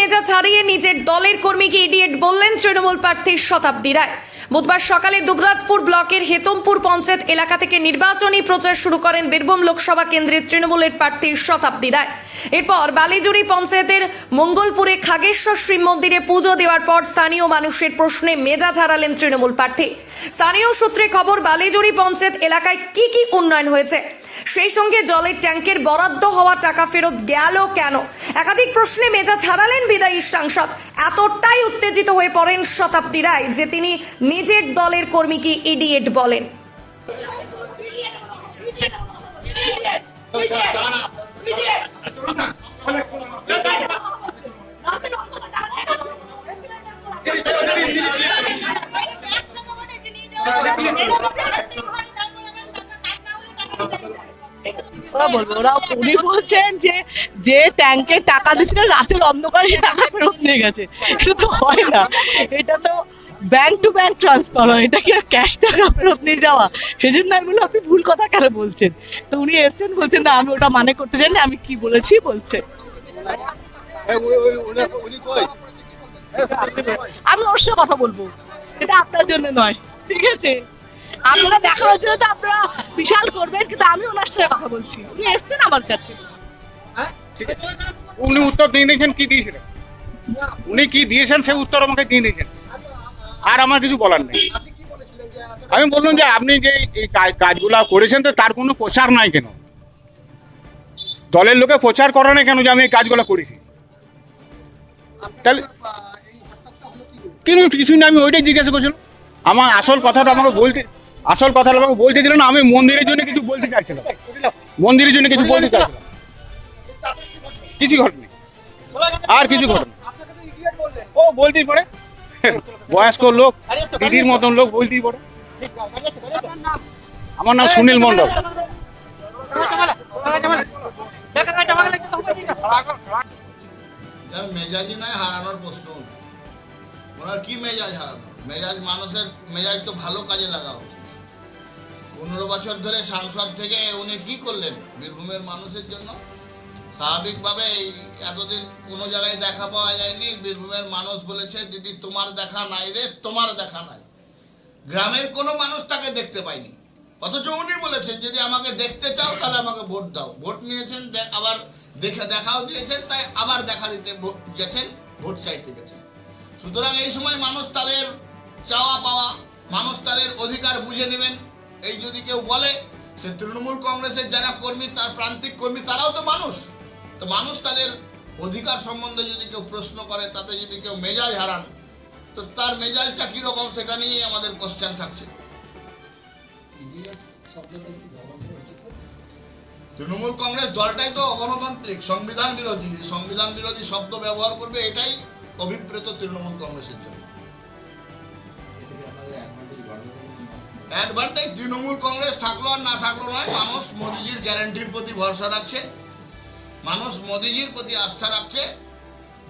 মেজাজ হারিয়ে নিজের দলের কর্মীকে ইডিয়েট বললেন তৃণমূল প্রার্থী শতাব্দী রায়। বুধবার সকালে দুবরাজপুর ব্লকের হেতমপুর পঞ্চায়েত এলাকা থেকে নির্বাচনী প্রচার শুরু করেন বীরভূম লোকসভা কেন্দ্রের তৃণমূলের প্রার্থী শতাব্দী রায়। এরপর বালিজুড়ি পঞ্চায়েতের মঙ্গলপুরে খাগেশ্বর শিব মন্দিরে পুজো দেওয়ার পর স্থানীয় মানুষের প্রশ্নে মেজাজ হারালেন তৃণমূল প্রার্থী। স্থানীয় সূত্রে খবর, বালিজুড়ি পঞ্চায়েত এলাকায় কি উন্নয়ন হয়েছে, সেই সঙ্গে জলের ট্যাঙ্কের বরাদ্দ হওয়া টাকা ফেরত গেল কেন, একাধিক প্রশ্নে মেজাজ হারালেন বিদায়ী সাংসদ। এতটাই উত্তেজিত হয়ে পড়েন শতাব্দী রায় যে তিনি নিজের দলের কর্মীকে ইডিয়েট বলেন। ওরা বলবে, ওরা উনি বলছেন যে ট্যাঙ্কের টাকা দিচ্ছিল রাতের অন্ধকারে টাকা ফেরত নিয়ে গেছে। এটা তো হয় না, এটা তো ব্যাংক টু ব্যাংক ট্রান্সফার হয়, এটা কি আর ক্যাশ টাকা ফেরত নিয়ে যাওয়া? সেজন্য আমি বললাম আপনি ভুল কথা কেন বলছেন। তো উনি এসছেন, বলছেন না আমি ওটা মানে করতে চাই না, আমি কি বলেছি বলছে। আমি ওর সাথে কথা বলবো, এটা আপনার জন্য নয়, ঠিক আছে? আপনারা দেখানোর জন্য তো আপনারা বিশাল করবেন, কিন্তু আমি ওনার সাথে কথা বলছি, উনি এসছেন আমার কাছে। উনি উত্তর দিয়ে নিয়েছেন, কি দিয়েছিলেন উনি, কি দিয়েছেন সে উত্তর আমাকে দিয়ে নিয়েছেন, আর আমার কিছু বলার নেই। আমি বললাম যে আপনি যে এই কাজগুলা করেছেন তো তার কোনো প্রচার নাই কেন, দলের লোকে প্রচার করে না কেন যে আমি এই কাজগুলো করেছি? তাহলে কিছু না, আমি ওইটাই জিজ্ঞাসা করছিলাম। আমার আসল কথাটা আমাকে বলতে দিল না। আমি মন্দিরের জন্য কিছু বলতে চাইছিলাম, মন্দিরের জন্য কিছু বলতে চাইছিলাম, কিছু ঘটনা আর কিছু ঘটনা ও বলতেই পারে, বয়স্ক লোক, দিদির মতন লোক, বলতেই পারে। আমার নাম সুনীল মন্ডল। মেজাজই নয়, হারানোর প্রশ্ন। ওনার কি মেজাজ হারানো? মেজাজ, মানুষের মেজাজ তো ভালো কাজে লাগা উচিত। 15 বছর ধরে সাংসদ থেকে উনি কি করলেন বীরভূমের মানুষের জন্য? স্বাভাবিকভাবে এতদিন কোনো জায়গায় দেখা পাওয়া যায়নি। বীরভূমের মানুষ বলেছে দিদি তোমার দেখা নাই রে, তোমার দেখা নাই। গ্রামের কোনো মানুষ তাকে দেখতে পায়নি, অথচ উনি বলেছেন যদি আমাকে দেখতে চাও তাহলে আমাকে ভোট দাও। ভোট নিয়েছেন, আবার দেখাও দিয়েছেন, তাই আবার দেখা দিতে গেছেন, ভোট চাইতে গেছেন। সুতরাং এই সময় মানুষ তাদের চাওয়া পাওয়া, মানুষ তাদের অধিকার বুঝে নেবেন। এই যদি কেউ বলে সে তৃণমূল কংগ্রেসের যারা কর্মী, তার প্রান্তিক কর্মী, তারাও তো মানুষ। তো মানুষ তাদের অধিকার সম্বন্ধে যদি কেউ প্রশ্ন করে, তাতে যদি কেউ মেজাজ হারান, তো তার মেজাজটা কীরকম সেটা নিয়েই আমাদের কোশ্চেন থাকছে। তৃণমূল কংগ্রেস দলটাই তো অগণতান্ত্রিক, সংবিধান বিরোধী। সংবিধান বিরোধী শব্দ ব্যবহার করবে, এটাই অভিপ্রেত তৃণমূল কংগ্রেসের জন্য। অ্যাডভান্টেজ তৃণমূল কংগ্রেস থাকলো আর না থাকলো নয়, মানুষ মোদিজির গ্যারান্টির প্রতি ভরসা রাখছে, মানুষ মোদিজির প্রতি আস্থা রাখছে।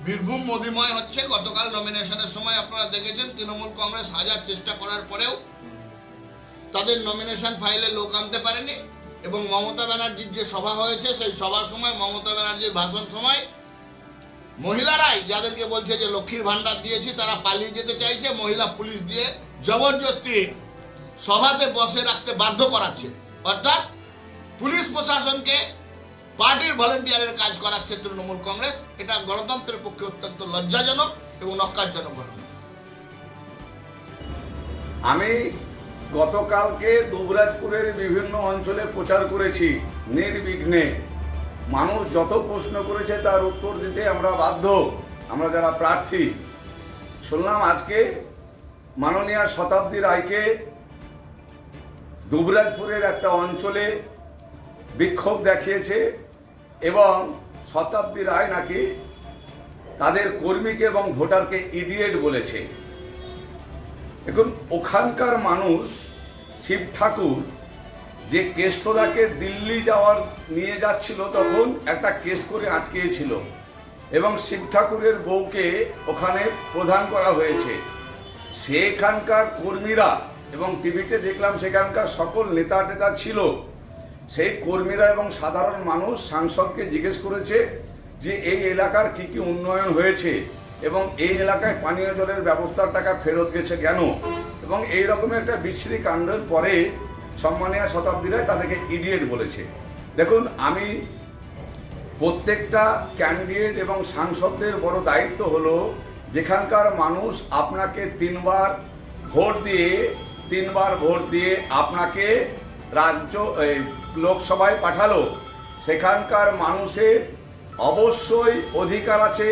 বীরভূম মোদিময় হচ্ছে। গতকাল নমিনেশনের সময় আপনারা দেখেছেন তৃণমূল কংগ্রেস হাজার চেষ্টা করার পরেও তাদের নমিনেশন ফাইলে লোক আনতে পারেনি, এবং মমতা ব্যানার্জির যে সভা হয়েছে সেই সভার সময়, মমতা ব্যানার্জির ভাষণ সময় মহিলারাই, যাদেরকে বলছে যে লক্ষ্মীর ভান্ডার দিয়েছি, তারা পালিয়ে যেতে চাইছে, মহিলা পুলিশ দিয়ে জবরদস্তি সভাতে বসে রাখতে বাধ্য করাচ্ছে। অর্থাৎ পুলিশ প্রশাসনকে পার্টির ভলেন্টিয়ারের কাজ করাচ্ছে তৃণমূল কংগ্রেস। এটা গণতন্ত্রের পক্ষে অত্যন্ত লজ্জাজনক এবং নক্কারজনক ঘটনা। আমি গতকালকে দুবরাজপুরের বিভিন্ন অঞ্চলে প্রচার করেছি নির্বিঘ্নে। মানুষ যত প্রশ্ন করেছে তার উত্তর দিতে আমরা বাধ্য, আমরা যারা প্রার্থী। শুনলাম আজকে মাননীয় শতাব্দী রায়কে দুবরাজপুরের একটা অঞ্চলে বিক্ষোভ দেখিয়েছে, এবং শতাব্দী রায় নাকি তাদের কর্মীকে এবং ভোটারকে ইডিয়েট বলেছে। এখন ওখানকার মানুষ, শিব ঠাকুর যে কেষ্টদাকে দিল্লি নিয়ে যাচ্ছিল, তখন একটা কেস করে আটকিয়েছিল, এবং শিব ঠাকুরের বউকে ওখানে প্রধান করা হয়েছে। সেখানকার কর্মীরা, এবং টিভিতে দেখলাম সেখানকার সকল নেতা টেতা ছিল, সেই কর্মীরা এবং সাধারণ মানুষ সাংসদকে জিজ্ঞেস করেছে যে এই এলাকার কি কি উন্নয়ন হয়েছে এবং এই এলাকায় পানীয় জলের ব্যবস্থার টাকা ফেরত গেছে কেন, এবং এই রকমের একটা বিশ্রী কাণ্ডের পরে সম্মানীয় শতাব্দী রায় তাদেরকে ইডিয়েট বলেছে। দেখুন, আমি প্রত্যেকটা ক্যান্ডিডেট এবং সাংসদদের বড় দায়িত্ব হলো যেখানকার মানুষ আপনাকে তিনবার ভোট দিয়ে আপনাকে লোকসভায় পাঠালো, সেখানকার মানুষের অবশ্যই অধিকার আছে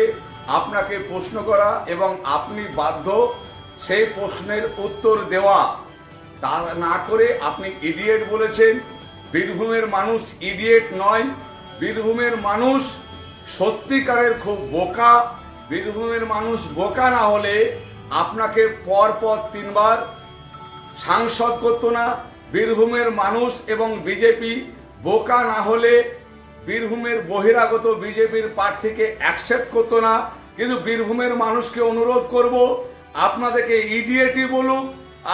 আপনাকে প্রশ্ন করা এবং আপনি বাধ্য সেই প্রশ্নের উত্তর দেওয়া। তা না করে আপনি ইডিয়েট বলেছেন। বীরভূমের মানুষ ইডিয়েট নয়, বীরভূমের মানুষ সত্যিকারের খুব বোকা। বীরভূমের মানুষ বোকা না হলে আপনাকে পরপর 3 বার সাংসদ করতো না। বীরভূমের মানুষ এবং বিজেপি বোকা না হলে বীরভূমের বহিরাগত বিজেপির প্রার্থীকে অ্যাকসেপ্ট করতো না। কিন্তু বীরভূমের মানুষকে অনুরোধ করব, আপনাদেরকে ইডিয়েটই বলুক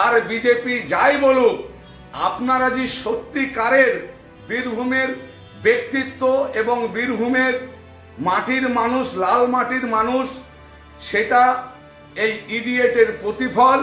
আর বিজেপি যাই বলুক, আপনারা যে সত্যিকারের বীরভূমের ব্যক্তিত্ব এবং বীরভূমের মাটির মানুষ, লাল মাটির মানুষ, সেটা এই ইডিয়েটের প্রতিফল।